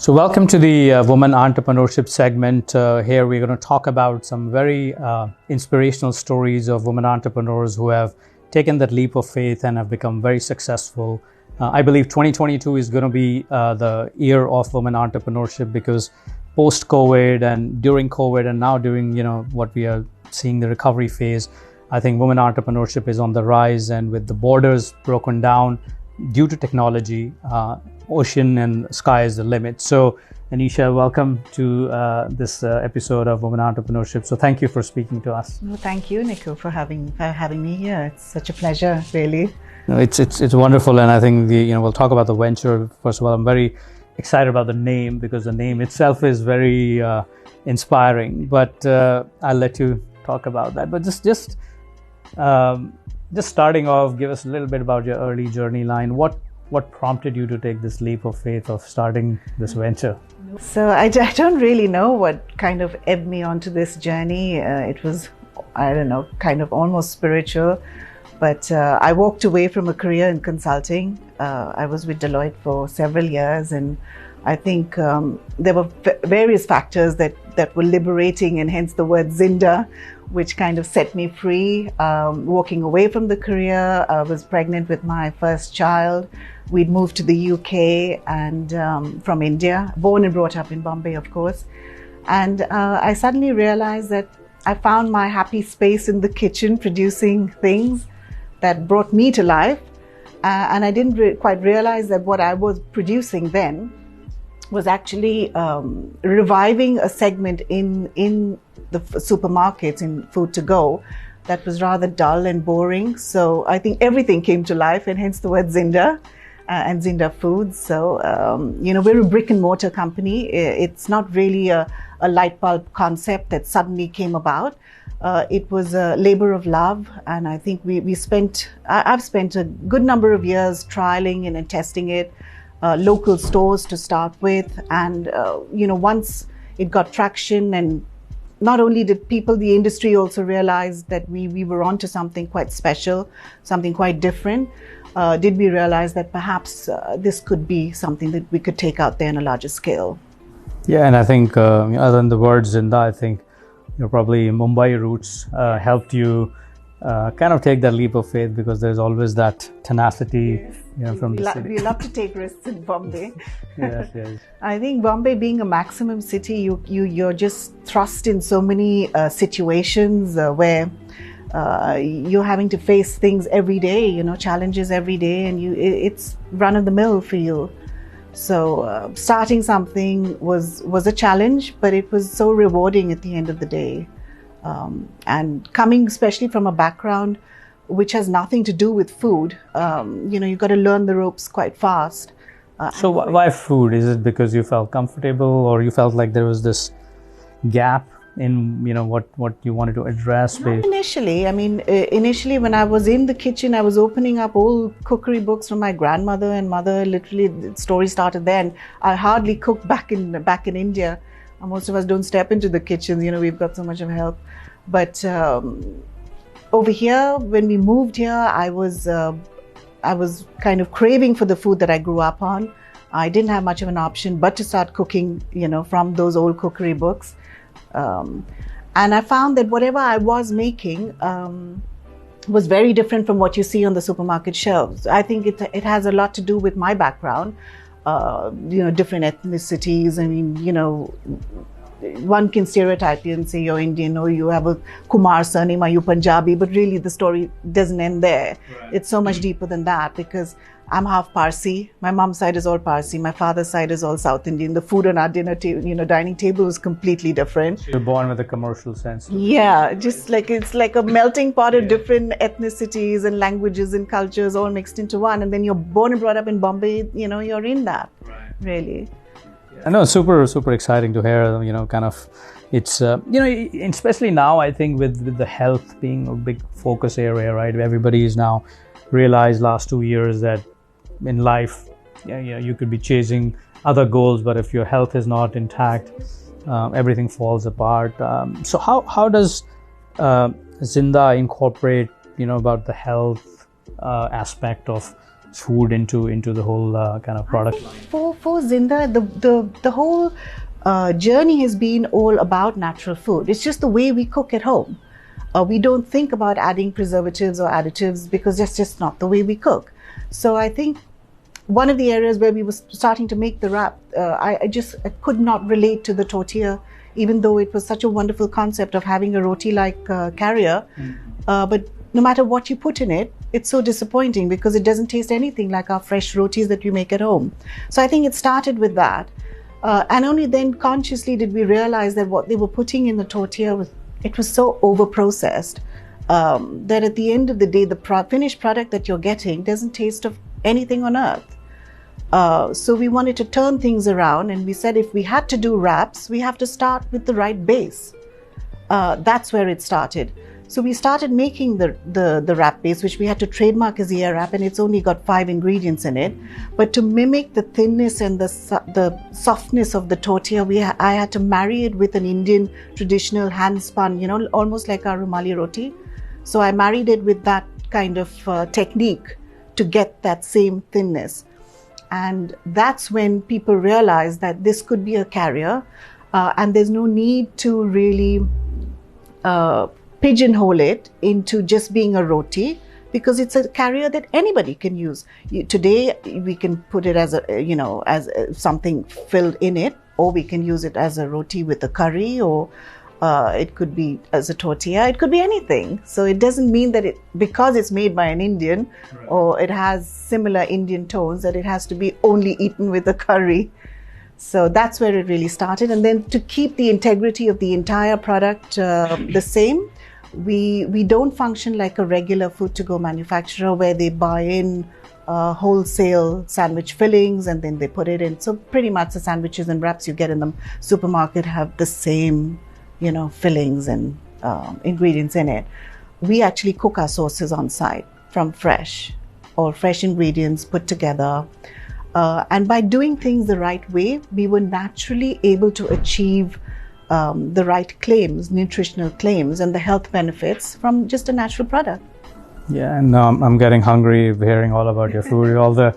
So welcome to the Women Entrepreneurship segment. Here we're going to talk about some very inspirational stories of women entrepreneurs who have taken that leap of faith and have become very successful. I believe 2022 is going to be the year of women entrepreneurship because post-COVID and during COVID and now during what we are seeing the recovery phase, I think women entrepreneurship is on the rise, and with the borders broken down due to technology, ocean and sky is the limit. So Anishya, welcome to this episode of Women Entrepreneurship. So thank you for speaking to us. Well, thank you, Nikhil, for having me here. It's such a pleasure, really. No, it's wonderful, and I think we'll talk about the venture. First of all, I'm very excited about the name because the name itself is very inspiring. But I'll let you talk about that. But just starting off, give us a little bit about your early journey line. What prompted you to take this leap of faith of starting this venture? So I don't really know what kind of ebbed me onto this journey. It was, I don't know, kind of almost spiritual. But I walked away from a career in consulting. I was with Deloitte for several years, and I think there were various factors that were liberating, and hence the word Zinda, which kind of set me free. Walking away from the career, I was pregnant with my first child. We'd moved to the UK and from India, born and brought up in Bombay, of course. And I suddenly realized that I found my happy space in the kitchen, producing things that brought me to life. And I didn't quite realize that what I was producing then was actually reviving a segment in the supermarkets, in food to go, that was rather dull and boring. So I think everything came to life, and hence the word Zinda and Zinda Foods. So, we're a brick and mortar company. It's not really a light bulb concept that suddenly came about. It was a labor of love, and I think I've spent a good number of years trialing and testing it. Local stores to start with, and once it got traction, and not only did the industry also realize that we were onto something quite special, something quite different, did we realize that perhaps this could be something that we could take out there on a larger scale. Yeah, and I think other than the word Zinda, I think probably Mumbai roots helped you kind of take that leap of faith, because there's always that tenacity from the city. We love to take risks in Bombay. Yes. I think Bombay being a maximum city, you're just thrust in so many situations where you're having to face things every day, challenges every day, and it's run of the mill for you. So starting something was a challenge, but it was so rewarding at the end of the day. And coming especially from a background which has nothing to do with food, you've got to learn the ropes quite fast. So why food? Is it because you felt comfortable, or you felt like there was this gap in what you wanted to address? Not initially. I mean, initially when I was in the kitchen, I was opening up old cookery books from my grandmother and mother. Literally, the story started then. I hardly cooked back in India. Most of us don't step into the kitchen. We've got so much of help. But over here, when we moved here, I was kind of craving for the food that I grew up on. I didn't have much of an option but to start cooking, from those old cookery books. And I found that whatever I was making was very different from what you see on the supermarket shelves. I think it has a lot to do with my background. Different ethnicities. I mean, one can stereotype you and say you're Indian, or you have a Kumar surname, or you're Punjabi, but really the story doesn't end there. Right. It's so much deeper than that, because I'm half Parsi. My mom's side is all Parsi. My father's side is all South Indian. The food on our dining table is completely different. So you're born with a commercial sense. Yeah, just like it's like a melting pot of different ethnicities and languages and cultures all mixed into one. And then you're born and brought up in Bombay. You're in that, right. Really. I know, super exciting to hear. Kind of, it's especially now. I think with the health being a big focus area, right? Everybody is now realized last 2 years that in life, you could be chasing other goals, but if your health is not intact, everything falls apart. So how does Zinda incorporate about the health aspect of food into the whole kind of product line? before Zinda, the whole journey has been all about natural food. It's just the way we cook at home. We don't think about adding preservatives or additives because that's just not the way we cook. So I think one of the areas where we were starting to make the wrap, I could not relate to the tortilla, even though it was such a wonderful concept of having a roti-like carrier. But no matter what you put in it, it's so disappointing because it doesn't taste anything like our fresh rotis that we make at home. So I think it started with that. And only then consciously did we realize that what they were putting in the tortilla was so over-processed that at the end of the day, the finished product that you're getting doesn't taste of anything on earth. So we wanted to turn things around, and we said if we had to do wraps, we have to start with the right base. That's where it started. So we started making the wrap base, which we had to trademark as the air wrap, and it's only got 5 ingredients in it. But to mimic the thinness and the softness of the tortilla, I had to marry it with an Indian traditional hand spun, almost like our Rumali roti. So I married it with that kind of technique to get that same thinness. And that's when people realized that this could be a carrier, and there's no need to really pigeonhole it into just being a roti, because it's a carrier that anybody can use. Today we can put it as something filled in it, or we can use it as a roti with a curry, or it could be as a tortilla. It could be anything. So it doesn't mean that because it's made by an Indian, right, or it has similar Indian tones, that it has to be only eaten with a curry. So that's where it really started. And then to keep the integrity of the entire product the same, we don't function like a regular food-to-go manufacturer where they buy in wholesale sandwich fillings and then they put it in. So pretty much the sandwiches and wraps you get in the supermarket have the same, fillings and ingredients in it. We actually cook our sauces on site from all fresh ingredients put together. And by doing things the right way, we were naturally able to achieve the right claims, nutritional claims, and the health benefits from just a natural product. Yeah, and I'm getting hungry hearing all about your food, all the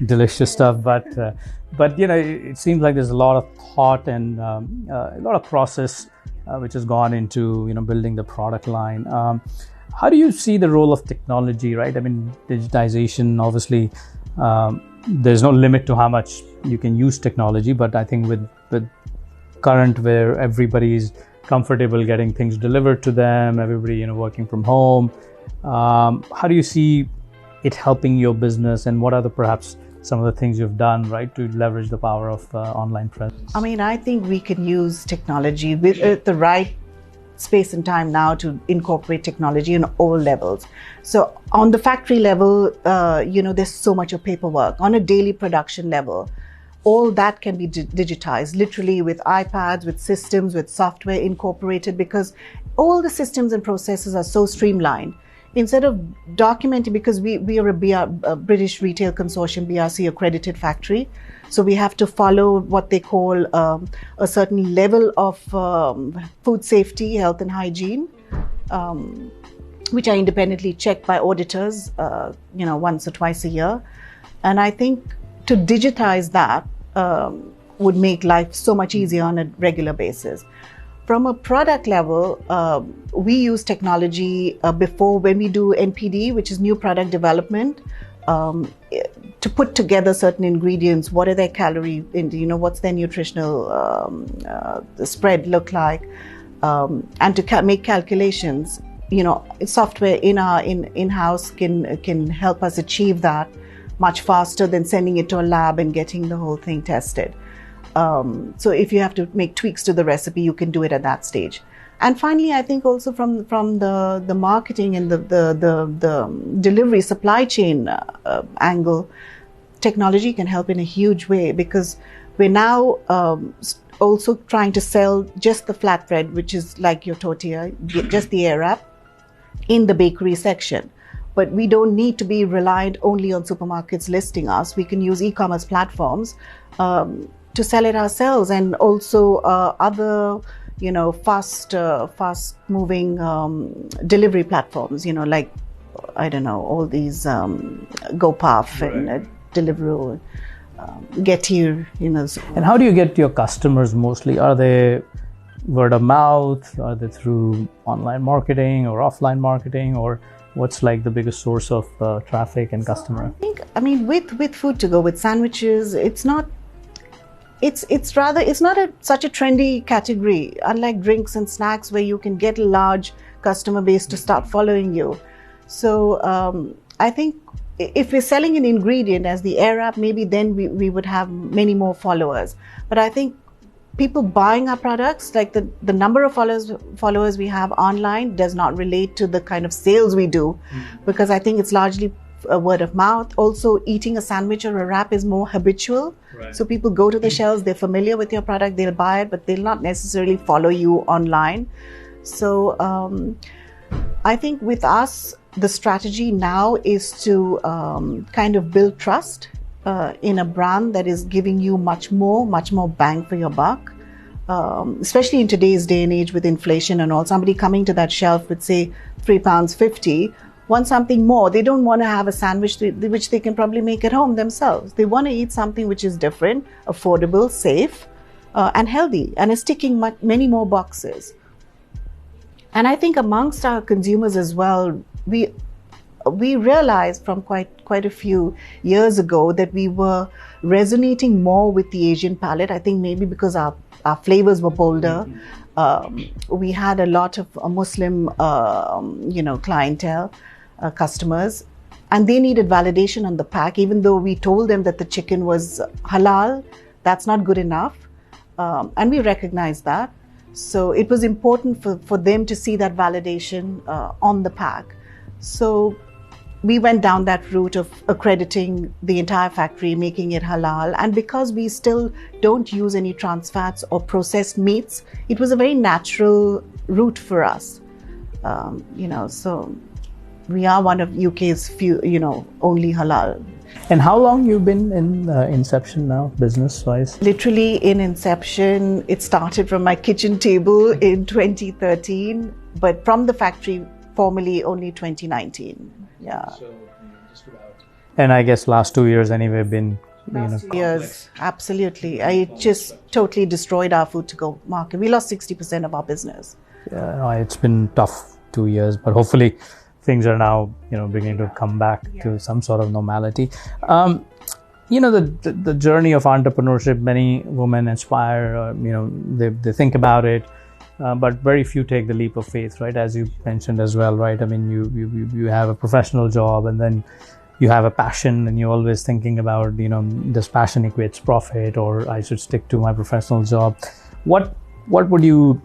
delicious stuff. But it seems like there's a lot of thought and a lot of process which has gone into building the product line. How do you see the role of technology? Right, I mean, digitization. Obviously, there's no limit to how much you can use technology, but I think with current where everybody's comfortable getting things delivered to them, everybody working from home, how do you see it helping your business, and what are perhaps some of the things you've done right to leverage the power of online presence? I mean, I think we can use technology with the right space and time now to incorporate technology on all levels. So on the factory level, there's so much of paperwork. On a daily production level, all that can be digitized, literally with iPads, with systems, with software incorporated, because all the systems and processes are so streamlined. Instead of documenting, because we are a British Retail Consortium BRC accredited factory, so we have to follow what they call a certain level of food safety, health and hygiene, which are independently checked by auditors, once or twice a year. And I think to digitize that would make life so much easier on a regular basis. From a product level, we use technology before when we do NPD, which is new product development, to put together certain ingredients. What are their calorie, what's their nutritional spread look like, and to make calculations. Software in-house can help us achieve that much faster than sending it to a lab and getting the whole thing tested. So if you have to make tweaks to the recipe, you can do it at that stage. And finally, I think also from the marketing and the delivery supply chain angle, technology can help in a huge way, because we're now also trying to sell just the flatbread, which is like your tortilla, just the air wrap, in the bakery section. But we don't need to be reliant only on supermarkets listing us. We can use e-commerce platforms to sell it ourselves, and also other, fast-moving delivery platforms. Like all these GoPuff, right, and Deliveroo. get you, And how do you get your customers mostly? Are they word of mouth? Are they through online marketing or offline marketing? Or what's like the biggest source of traffic and customer? I mean, with food to go, with sandwiches, it's not such a trendy category, unlike drinks and snacks where you can get a large customer base to start following you. So I think if we're selling an ingredient as the Air app, maybe then we would have many more followers. But I think people buying our products, like the number of followers we have online does not relate to the kind of sales we do, because I think it's largely a word of mouth. Also, eating a sandwich or a wrap is more habitual. Right. So people go to the shelves, they're familiar with your product, they'll buy it, but they'll not necessarily follow you online. So I think with us, the strategy now is to kind of build trust in a brand that is giving you much more bang for your buck. Especially in today's day and age with inflation and all, somebody coming to that shelf with say £3.50 want something more. They don't want to have a sandwich which they can probably make at home themselves. They want to eat something which is different, affordable, safe, and healthy, and is ticking many more boxes. And I think amongst our consumers as well, we realized from quite a few years ago that we were resonating more with the Asian palate. I think maybe because our flavors were bolder. We had a lot of Muslim, clientele, customers, and they needed validation on the pack. Even though we told them that the chicken was halal, that's not good enough, and we recognized that. So it was important for them to see that validation on the pack. So we went down that route of accrediting the entire factory, making it halal. And because we still don't use any trans fats or processed meats, it was a very natural route for us. So we are one of UK's few, only halal. And how long you've been in inception now, business-wise? Literally in inception, it started from my kitchen table in 2013, but from the factory formally only 2019. Yeah. So, just about. And I guess last 2 years anyway been, last 2 years, absolutely. It just totally destroyed our food to go market. We lost 60% of our business. Yeah, no, it's been tough 2 years, but hopefully things are now, beginning to come back to some sort of normality. The journey of entrepreneurship, many women aspire, they think about it. But very few take the leap of faith, right? As you mentioned as well, right? I mean, you have a professional job, and then you have a passion, and you're always thinking about, does passion equates profit, or I should stick to my professional job? What would you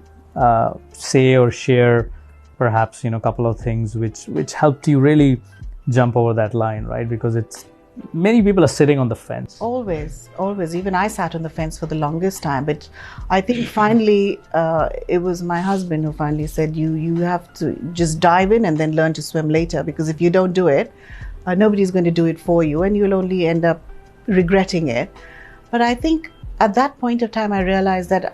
say or share, perhaps, a couple of things which helped you really jump over that line, right? Because many people are sitting on the fence. Always. Even I sat on the fence for the longest time. But I think finally, it was my husband who finally said, you have to just dive in and then learn to swim later. Because if you don't do it, nobody's going to do it for you, and you'll only end up regretting it. But I think at that point of time, I realized that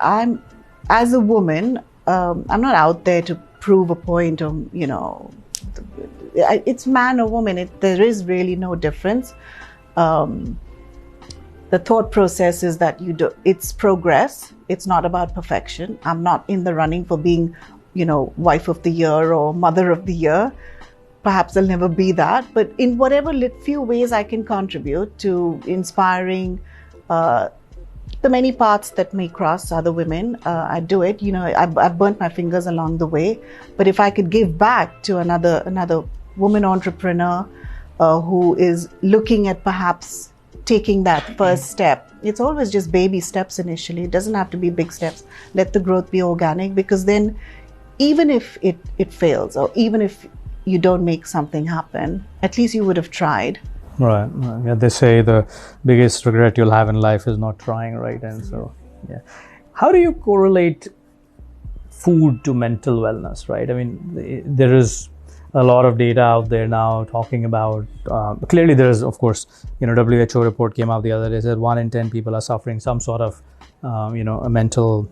as a woman, I'm not out there to prove a point or, it's man or woman. There is really no difference. The thought process is that it's progress. It's not about perfection. I'm not in the running for being, wife of the year or mother of the year. Perhaps I'll never be that. But in whatever few ways I can contribute to inspiring the many paths that may cross other women, I do it. I've burnt my fingers along the way. But if I could give back to another woman entrepreneur who is looking at perhaps taking that first step. It's always just baby steps initially. It doesn't have to be big steps. Let the growth be organic, because then even if it fails, or even if you don't make something happen, at least you would have tried. Right. Yeah, they say the biggest regret you'll have in life is not trying, right? And so, yeah. How do you correlate food to mental wellness, right? I mean, there is a lot of data out there now talking about, clearly there is, of course, WHO report came out the other day, said 1 in 10 people are suffering some sort of, a mental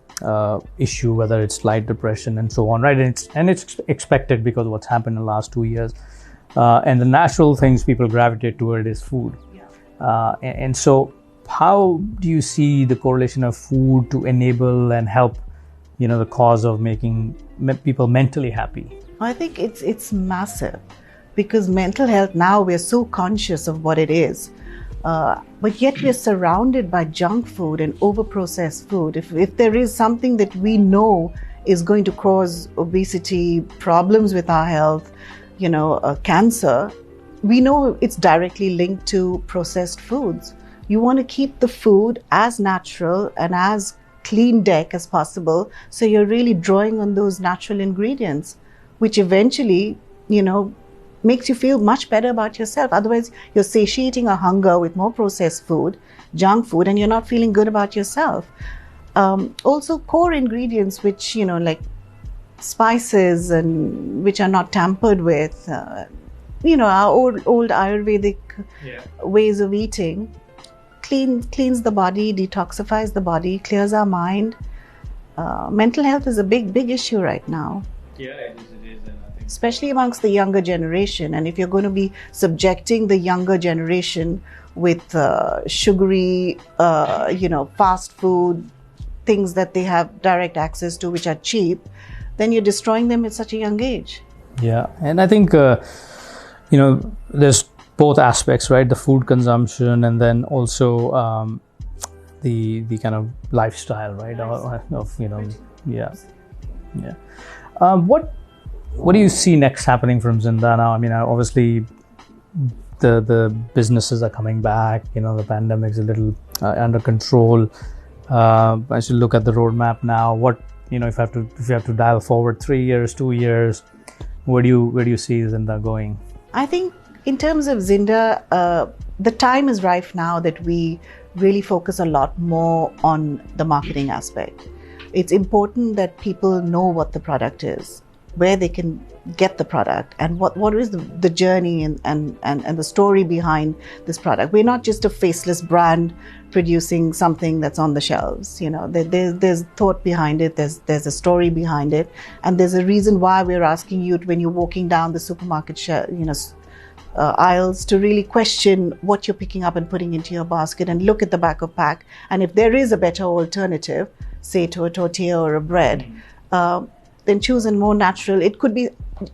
issue, whether it's light depression and so on, right? And it's expected because of what's happened in the last 2 years. And the natural things people gravitate toward is food. Yeah. And so how do you see the correlation of food to enable and help, the cause of making people mentally happy? I think it's massive, because mental health, now we're so conscious of what it is, but yet we're surrounded by junk food and over-processed food. If there is something that we know is going to cause obesity, problems with our health, cancer, we know it's directly linked to processed foods. You want to keep the food as natural and as clean deck as possible, so you're really drawing on those natural ingredients, which eventually, makes you feel much better about yourself. Otherwise, you're satiating a hunger with more processed food, junk food, and you're not feeling good about yourself. Also, core ingredients, which, like spices, and which are not tampered with, our old Ayurvedic ways of eating, cleans the body, detoxifies the body, clears our mind. Mental health is a big issue right now. Yeah, it is. And I think especially amongst the younger generation. And if you're going to be subjecting the younger generation with sugary, fast food, things that they have direct access to, which are cheap, then you're destroying them at such a young age. Yeah, and I think, there's both aspects, right? The food consumption, and then also the kind of lifestyle, right? What do you see next happening from Zinda now? I mean, obviously the businesses are coming back. The pandemic's a little under control. I should look at the roadmap now. What if you have to dial forward 3 years, 2 years, where do you see Zinda going? I think in terms of Zinda, the time is ripe now that we really focus a lot more on the marketing aspect. It's important that people know what the product is, where they can get the product, and what is the journey and the story behind this product. We're not just a faceless brand producing something that's on the shelves. There's thought behind it, there's a story behind it, and there's a reason why we're asking you when you're walking down the supermarket aisles to really question what you're picking up and putting into your basket, and look at the back of pack, and if there is a better alternative, say to a tortilla or a bread, then choose a more natural.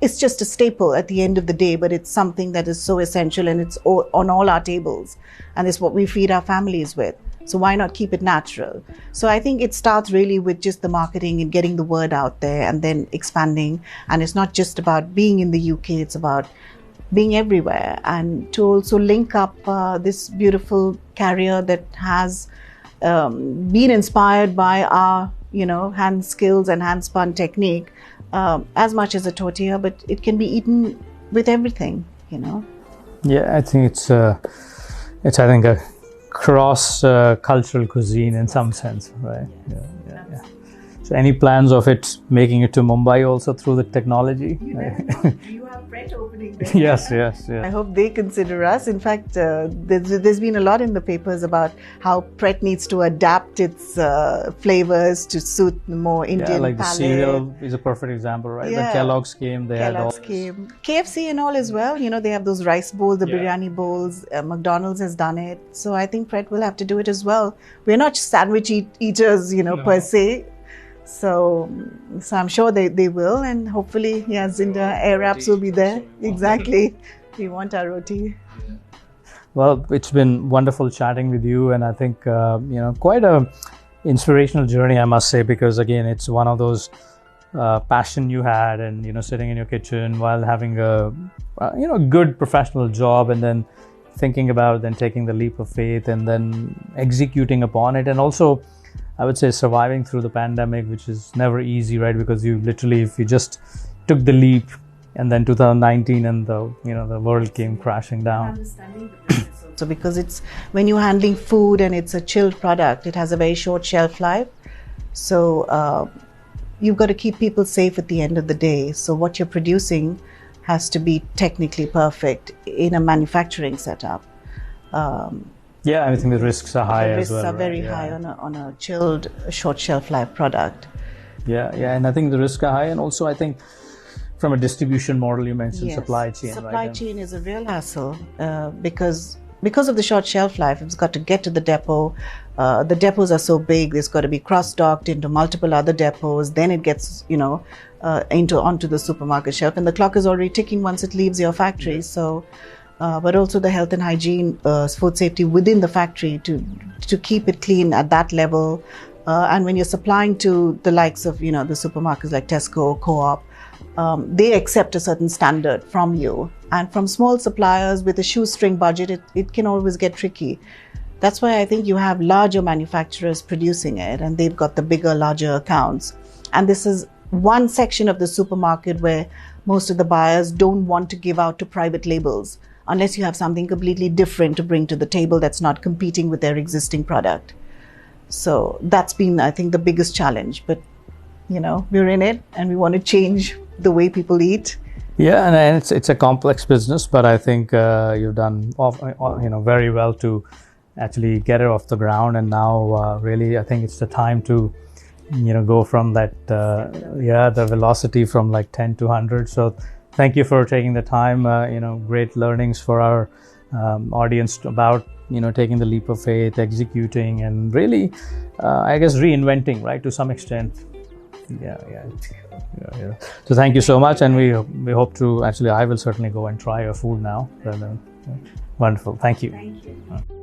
It's just a staple at the end of the day, but it's something that is so essential, and it's on all our tables, and it's what we feed our families with. So why not keep it natural? So I think it starts really with just the marketing and getting the word out there, and then expanding. And it's not just about being in the UK, it's about being everywhere, and to also link up this beautiful carrier that has been inspired by our hand skills and hand spun technique, as much as a tortilla, but it can be eaten with everything. Yeah, I think it's a cross cultural cuisine in some sense, right? Yeah. So any plans of it making it to Mumbai also through the technology? You have Pret opening there. Yes. I hope they consider us. In fact, there's been a lot in the papers about how Pret needs to adapt its flavors to suit the more Indian like palate. The cereal is a perfect example, right? Yeah. The Kellogg's came, KFC and all as well. They have those rice bowls, the biryani bowls. McDonald's has done it. So I think Pret will have to do it as well. We're not sandwich eaters, per se. So I'm sure they will, and hopefully, Zinda air wraps will be there. Exactly. We want our roti. Well, it's been wonderful chatting with you, and I think quite a inspirational journey, I must say, because again, it's one of those passion you had, and sitting in your kitchen while having a good professional job, and then thinking about then taking the leap of faith and then executing upon it, and also I would say surviving through the pandemic, which is never easy, right? Because if you just took the leap, and then 2019 and the world came crashing down. Understanding the business also, because it's when you're handling food and it's a chilled product, it has a very short shelf life. So you've got to keep people safe at the end of the day. So what you're producing has to be technically perfect in a manufacturing setup. I think the risks are high as well. The risks are very high on a chilled, short shelf life product. Yeah, and I think the risks are high, and also I think from a distribution model, you mentioned supply chain. Supply chain is a real hassle because because of the short shelf life, it's got to get to the depot. The depots are so big; it's got to be cross-docked into multiple other depots. Then it gets, onto the supermarket shelf, and the clock is already ticking once it leaves your factory. So, but also the health and hygiene, food safety within the factory to keep it clean at that level. And when you're supplying to the likes of, the supermarkets like Tesco, Co-op, they accept a certain standard from you. And from small suppliers with a shoestring budget, it can always get tricky. That's why I think you have larger manufacturers producing it, and they've got the bigger, larger accounts. And this is one section of the supermarket where most of the buyers don't want to give out to private labels unless you have something completely different to bring to the table that's not competing with their existing product. So that's been, I think, the biggest challenge. But, we're in it and we want to change the way people eat. Yeah, and it's a complex business, but I think you've done very well to actually get it off the ground. And now really I think it's the time to go from that the velocity from like 10 to 100. So thank you for taking the time. Great learnings for our audience about taking the leap of faith, executing, and really I guess reinventing, right, to some extent. Yeah. So thank you so much, and we hope to, actually I will certainly go and try your food now. Wonderful. Thank you. Thank you.